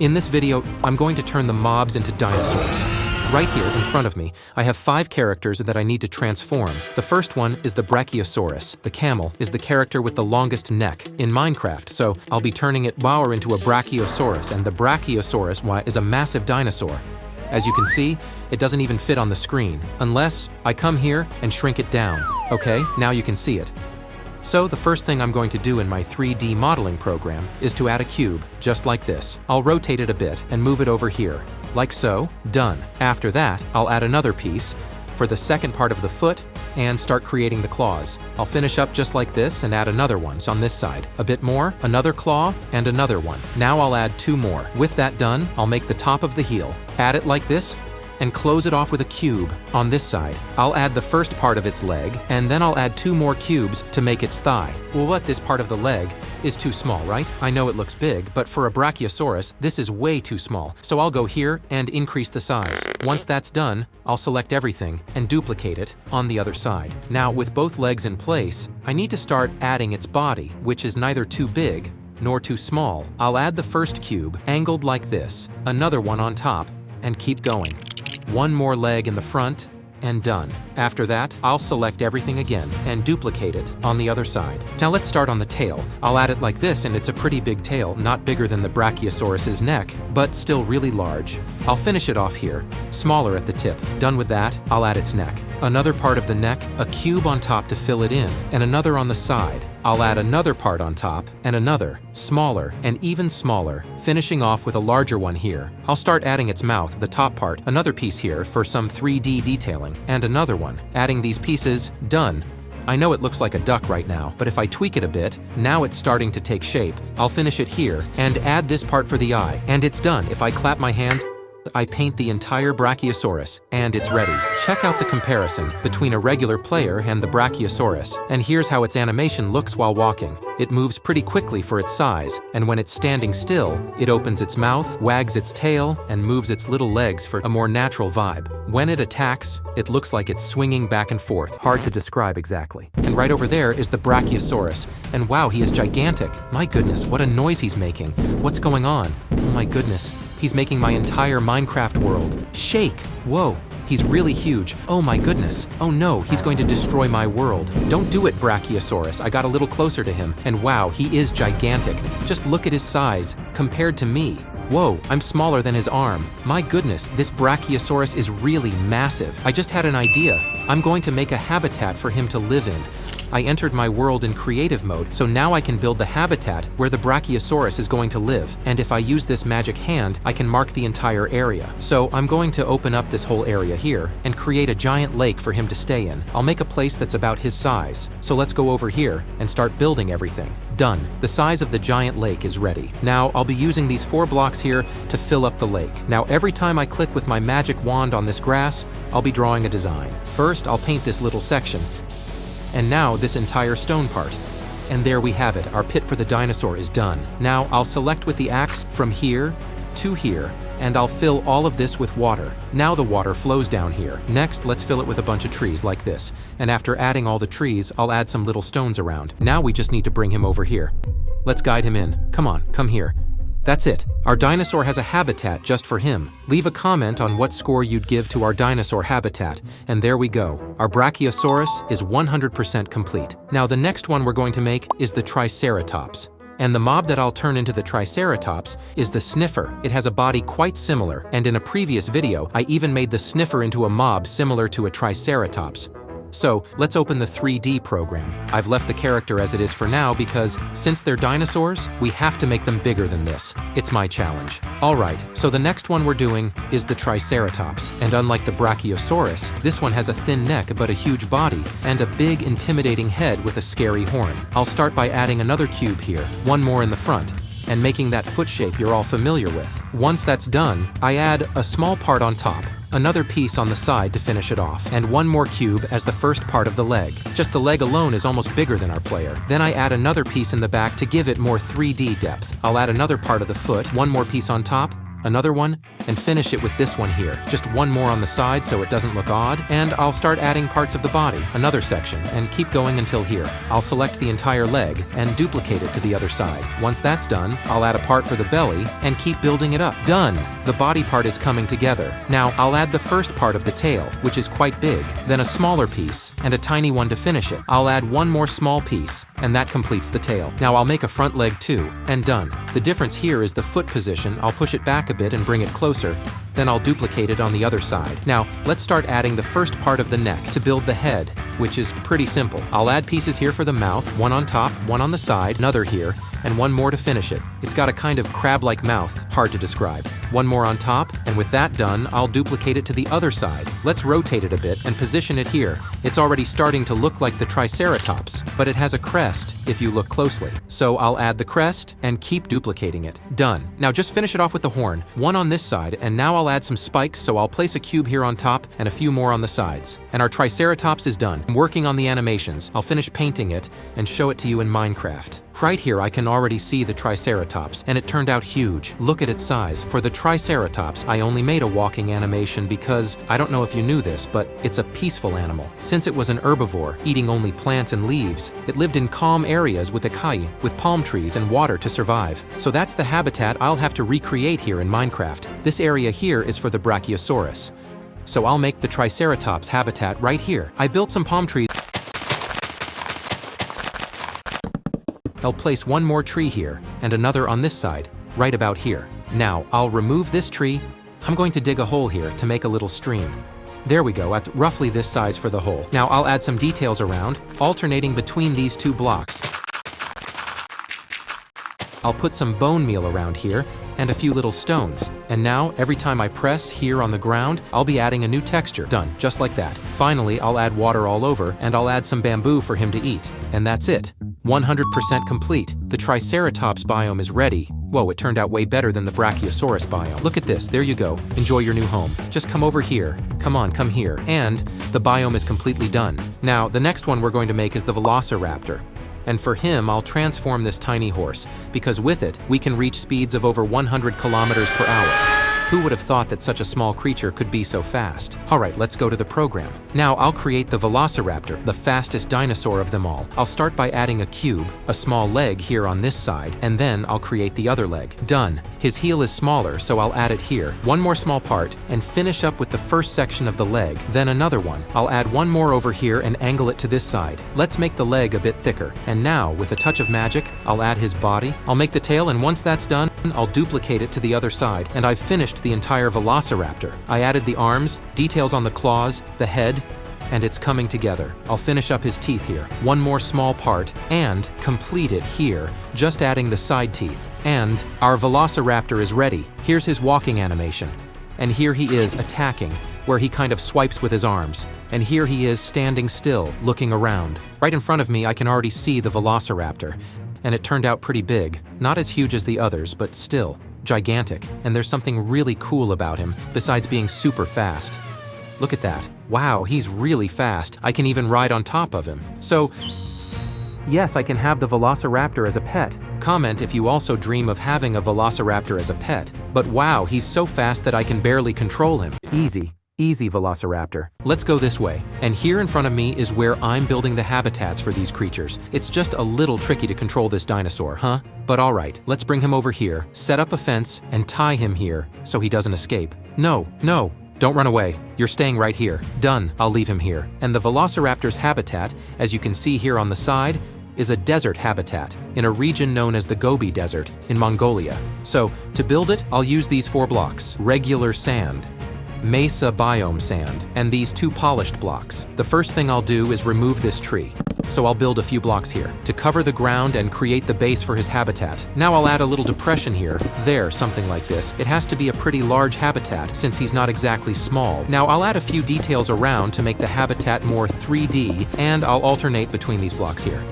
In this video, I'm going to turn the mobs into dinosaurs. Right here in front of me, I have 5 characters that I need to transform. The first one is the Brachiosaurus. The camel is the character with the longest neck in Minecraft, so I'll be turning it into a Brachiosaurus, and the Brachiosaurus is a massive dinosaur. As you can see, it doesn't even fit on the screen, unless I come here and shrink it down. Okay, now you can see it. So the first thing I'm going to do in my 3D modeling program is to add a cube, just like this. I'll rotate it a bit and move it over here, like so. Done. After that, I'll add another piece for the second part of the foot and start creating the claws. I'll finish up just like this and add another one on this side. A bit more, another claw, and another one. Now I'll add 2 more. With that done, I'll make the top of the heel. Add it like this, and close it off with a cube on this side. I'll add the first part of its leg, and then I'll add 2 more cubes to make its thigh. Well, this part of the leg is too small, right? I know it looks big, but for a Brachiosaurus, this is way too small. So I'll go here and increase the size. Once that's done, I'll select everything and duplicate it on the other side. Now, with both legs in place, I need to start adding its body, which is neither too big nor too small. I'll add the first cube, angled like this, another one on top, and keep going. 1 more leg in the front, and done. After that, I'll select everything again and duplicate it on the other side. Now let's start on the tail. I'll add it like this, and it's a pretty big tail, not bigger than the Brachiosaurus's neck, but still really large. I'll finish it off here, smaller at the tip. Done with that, I'll add its neck. Another part of the neck, a cube on top to fill it in, and another on the side. I'll add another part on top, and another, smaller and even smaller, finishing off with a larger one here. I'll start adding its mouth, the top part, another piece here for some 3D detailing, and another one. Adding these pieces, done. I know it looks like a duck right now, but if I tweak it a bit, now it's starting to take shape. I'll finish it here, and add this part for the eye, and it's done. If I clap my hands, I paint the entire Brachiosaurus, and it's ready. Check out the comparison between a regular player and the Brachiosaurus, and here's how its animation looks while walking. It moves pretty quickly for its size, and when it's standing still, it opens its mouth, wags its tail, and moves its little legs for a more natural vibe. When it attacks, it looks like it's swinging back and forth. Hard to describe exactly. And right over there is the Brachiosaurus, and wow, he is gigantic. My goodness, what a noise he's making. What's going on? Oh my goodness. He's making my entire Minecraft world shake. Whoa, he's really huge. Oh my goodness. Oh no, he's going to destroy my world. Don't do it, Brachiosaurus. I got a little closer to him, and wow, he is gigantic. Just look at his size compared to me. Whoa, I'm smaller than his arm. My goodness, this Brachiosaurus is really massive. I just had an idea. I'm going to make a habitat for him to live in. I entered my world in creative mode, so now I can build the habitat where the Brachiosaurus is going to live. And if I use this magic hand, I can mark the entire area. So I'm going to open up this whole area here and create a giant lake for him to stay in. I'll make a place that's about his size. So let's go over here and start building everything. Done. The size of the giant lake is ready. Now I'll be using these 4 blocks here to fill up the lake. Now every time I click with my magic wand on this grass, I'll be drawing a design. First, I'll paint this little section. And now this entire stone part. And there we have it, our pit for the dinosaur is done. Now I'll select with the axe from here to here, and I'll fill all of this with water. Now the water flows down here. Next, let's fill it with a bunch of trees like this. And after adding all the trees, I'll add some little stones around. Now we just need to bring him over here. Let's guide him in. Come on, come here. That's it. Our dinosaur has a habitat just for him. Leave a comment on what score you'd give to our dinosaur habitat. And there we go. Our Brachiosaurus is 100% complete. Now the next one we're going to make is the Triceratops. And the mob that I'll turn into the Triceratops is the Sniffer. It has a body quite similar, and in a previous video, I even made the Sniffer into a mob similar to a Triceratops. So let's open the 3D program. I've left the character as it is for now because since they're dinosaurs, we have to make them bigger than this. It's my challenge. Alright, so the next one we're doing is the Triceratops. And unlike the Brachiosaurus, this one has a thin neck but a huge body and a big intimidating head with a scary horn. I'll start by adding another cube here, 1 more in the front, and making that foot shape you're all familiar with. Once that's done, I add a small part on top, another piece on the side to finish it off, and 1 more cube as the first part of the leg. Just the leg alone is almost bigger than our player. Then I add another piece in the back to give it more 3D depth. I'll add another part of the foot, 1 more piece on top, another one, and finish it with this one here. Just one more on the side so it doesn't look odd, and I'll start adding parts of the body, another section, and keep going until here. I'll select the entire leg and duplicate it to the other side. Once that's done, I'll add a part for the belly and keep building it up. Done! The body part is coming together. Now, I'll add the first part of the tail, which is quite big, then a smaller piece, and a tiny one to finish it. I'll add one more small piece, and that completes the tail. Now I'll make a front leg too, and done. The difference here is the foot position. I'll push it back a bit and bring it closer, then I'll duplicate it on the other side. Now, let's start adding the first part of the neck to build the head, which is pretty simple. I'll add pieces here for the mouth, one on top, one on the side, another here, and one more to finish it. It's got a kind of crab-like mouth, hard to describe. One more on top, and with that done, I'll duplicate it to the other side. Let's rotate it a bit and position it here. It's already starting to look like the Triceratops, but it has a crest if you look closely. So I'll add the crest and keep duplicating it. Done. Now just finish it off with the horn, one on this side, and now I'll add some spikes, so I'll place a cube here on top and a few more on the sides. And our Triceratops is done. I'm working on the animations. I'll finish painting it and show it to you in Minecraft. Right here I can already see the Triceratops, and it turned out huge. Look at its size. For the Triceratops, I only made a walking animation because, I don't know if you knew this, but it's a peaceful animal. Since it was an herbivore, eating only plants and leaves, it lived in calm areas with acai, with palm trees and water to survive. So that's the habitat I'll have to recreate here in Minecraft. This area here is for the Brachiosaurus. So I'll make the Triceratops habitat right here. I built some palm trees. I'll place one more tree here and another on this side, right about here. Now, I'll remove this tree. I'm going to dig a hole here to make a little stream. There we go, at roughly this size for the hole. Now I'll add some details around, alternating between these two blocks. I'll put some bone meal around here and a few little stones. And now, every time I press here on the ground, I'll be adding a new texture. Done, just like that. Finally, I'll add water all over, and I'll add some bamboo for him to eat. And that's it. 100% complete. The Triceratops biome is ready. Whoa, it turned out way better than the Brachiosaurus biome. Look at this, there you go. Enjoy your new home. Just come over here. Come on, come here. And the biome is completely done. Now, the next one we're going to make is the Velociraptor. And for him, I'll transform this tiny horse, because with it, we can reach speeds of over 100 kilometers per hour. Who would have thought that such a small creature could be so fast? Alright, let's go to the program. Now I'll create the Velociraptor, the fastest dinosaur of them all. I'll start by adding a cube, a small leg here on this side, and then I'll create the other leg. Done. His heel is smaller, so I'll add it here. One more small part, and finish up with the first section of the leg, then another one. I'll add one more over here and angle it to this side. Let's make the leg a bit thicker. And now, with a touch of magic, I'll add his body. I'll make the tail, and once that's done, I'll duplicate it to the other side, and I've finished the entire Velociraptor. I added the arms, details on the claws, the head, and it's coming together. I'll finish up his teeth here. One more small part, and complete it here, just adding the side teeth. And our Velociraptor is ready. Here's his walking animation. And here he is attacking, where he kind of swipes with his arms. And here he is standing still, looking around. Right in front of me, I can already see the Velociraptor. And it turned out pretty big. Not as huge as the others, but still gigantic. And there's something really cool about him, besides being super fast. Look at that. Wow, he's really fast. I can even ride on top of him. So, yes, I can have the Velociraptor as a pet. Comment if you also dream of having a Velociraptor as a pet. But wow, he's so fast that I can barely control him. Easy, Velociraptor. Let's go this way. And here in front of me is where I'm building the habitats for these creatures. It's just a little tricky to control this dinosaur, huh? But alright, let's bring him over here, set up a fence, and tie him here so he doesn't escape. No, don't run away. You're staying right here. Done, I'll leave him here. And the Velociraptor's habitat, as you can see here on the side, is a desert habitat in a region known as the Gobi Desert in Mongolia. So, to build it, I'll use these 4 blocks. Regular sand, mesa biome sand, and these 2 polished blocks. The first thing I'll do is remove this tree. So I'll build a few blocks here to cover the ground and create the base for his habitat. Now I'll add a little depression here, there, something like this. It has to be a pretty large habitat since he's not exactly small. Now I'll add a few details around to make the habitat more 3D, and I'll alternate between these blocks here.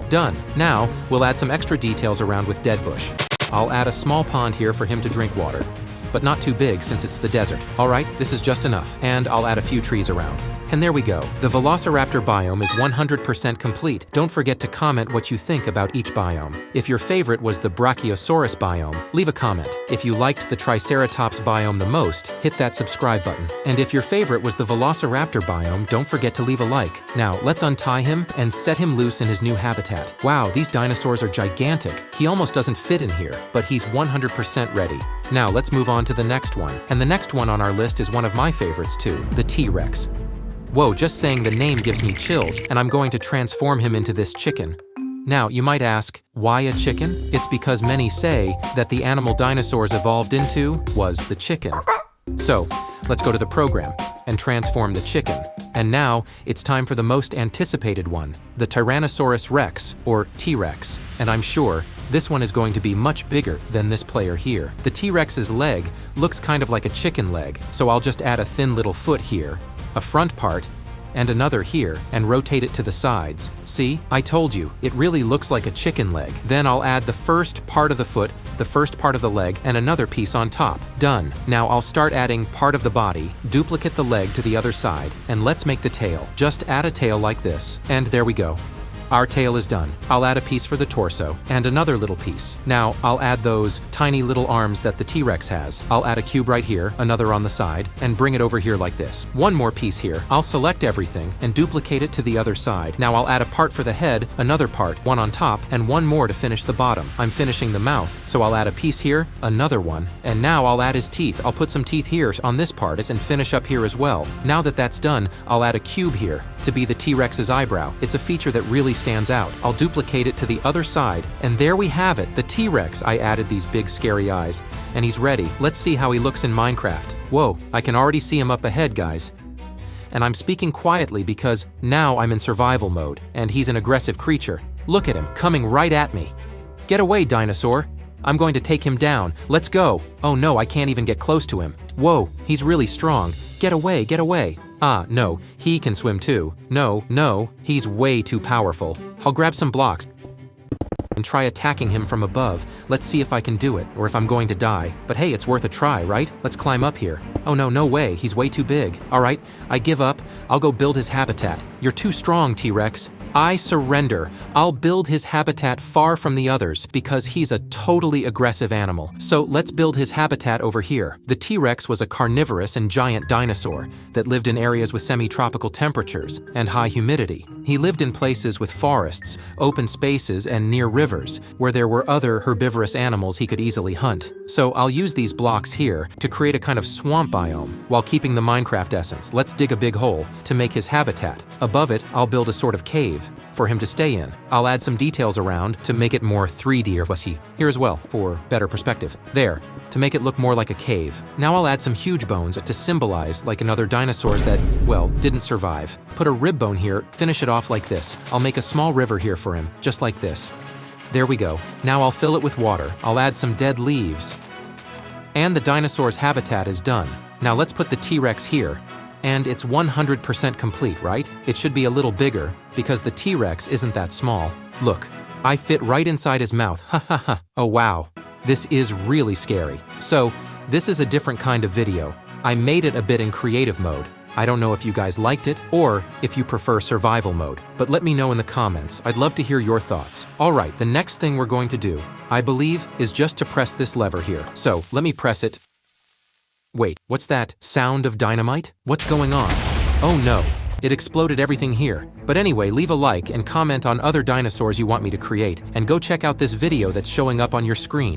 Done. Now we'll add some extra details around with dead bush. I'll add a small pond here for him to drink water, but not too big since it's the desert. Alright, this is just enough, and I'll add a few trees around. And there we go. The Velociraptor biome is 100% complete. Don't forget to comment what you think about each biome. If your favorite was the Brachiosaurus biome, leave a comment. If you liked the Triceratops biome the most, hit that subscribe button. And if your favorite was the Velociraptor biome, don't forget to leave a like. Now, let's untie him and set him loose in his new habitat. Wow, these dinosaurs are gigantic. He almost doesn't fit in here, but he's 100% ready. Now, let's move on to the next one. And the next one on our list is one of my favorites too, the T-Rex. Whoa, just saying the name gives me chills, and I'm going to transform him into this chicken. Now, you might ask, why a chicken? It's because many say that the animal dinosaurs evolved into was the chicken. So, let's go to the program and transform the chicken. And now, it's time for the most anticipated one, the Tyrannosaurus Rex, or T-Rex. And I'm sure this one is going to be much bigger than this player here. The T-Rex's leg looks kind of like a chicken leg, so I'll just add a thin little foot here, a front part, and another here, and rotate it to the sides. See? I told you, it really looks like a chicken leg. Then I'll add the first part of the foot, the first part of the leg, and another piece on top. Done. Now I'll start adding part of the body, duplicate the leg to the other side, and let's make the tail. Just add a tail like this, and there we go. Our tail is done. I'll add a piece for the torso, and another little piece. Now, I'll add those tiny little arms that the T-Rex has. I'll add a cube right here, another on the side, and bring it over here like this. One more piece here. I'll select everything and duplicate it to the other side. Now I'll add a part for the head, another part, one on top, and one more to finish the bottom. I'm finishing the mouth, so I'll add a piece here, another one, and now I'll add his teeth. I'll put some teeth here on this part and finish up here as well. Now that that's done, I'll add a cube here to be the T-Rex's eyebrow. It's a feature that really stands out. I'll duplicate it to the other side, and there we have it, the T-Rex. I added these big scary eyes, and he's ready. Let's see how he looks in Minecraft. Whoa, I can already see him up ahead, guys. And I'm speaking quietly because now I'm in survival mode, and he's an aggressive creature. Look at him, coming right at me. Get away, dinosaur. I'm going to take him down. Let's go. Oh no, I can't even get close to him. Whoa, he's really strong. Get away, get away. Ah, no, he can swim too. No, he's way too powerful. I'll grab some blocks and try attacking him from above. Let's see if I can do it, or if I'm going to die. But hey, it's worth a try, right? Let's climb up here. Oh no, no way, he's way too big. All right, I give up. I'll go build his habitat. You're too strong, T-Rex. I surrender. I'll build his habitat far from the others because he's a totally aggressive animal. So let's build his habitat over here. The T-Rex was a carnivorous and giant dinosaur that lived in areas with semi-tropical temperatures and high humidity. He lived in places with forests, open spaces, and near rivers where there were other herbivorous animals he could easily hunt. So I'll use these blocks here to create a kind of swamp biome while keeping the Minecraft essence. Let's dig a big hole to make his habitat. Above it, I'll build a sort of cave for him to stay in. I'll add some details around to make it more 3D or voici here as well for better perspective. There, to make it look more like a cave. Now I'll add some huge bones to symbolize like another dinosaurs that, well, didn't survive. Put a rib bone here, finish it off like this. I'll make a small river here for him, just like this. There we go. Now I'll fill it with water. I'll add some dead leaves. And the dinosaur's habitat is done. Now let's put the T-Rex here. And it's 100% complete, right? It should be a little bigger, because the T-Rex isn't that small. Look, I fit right inside his mouth, ha ha ha. Oh wow, this is really scary. So, this is a different kind of video. I made it a bit in creative mode. I don't know if you guys liked it, or if you prefer survival mode, but let me know in the comments. I'd love to hear your thoughts. Alright, the next thing we're going to do, I believe, is just to press this lever here. So, let me press it. Wait, what's that? Sound of dynamite? What's going on? Oh no, it exploded everything here. But anyway, leave a like and comment on other dinosaurs you want me to create, and go check out this video that's showing up on your screen.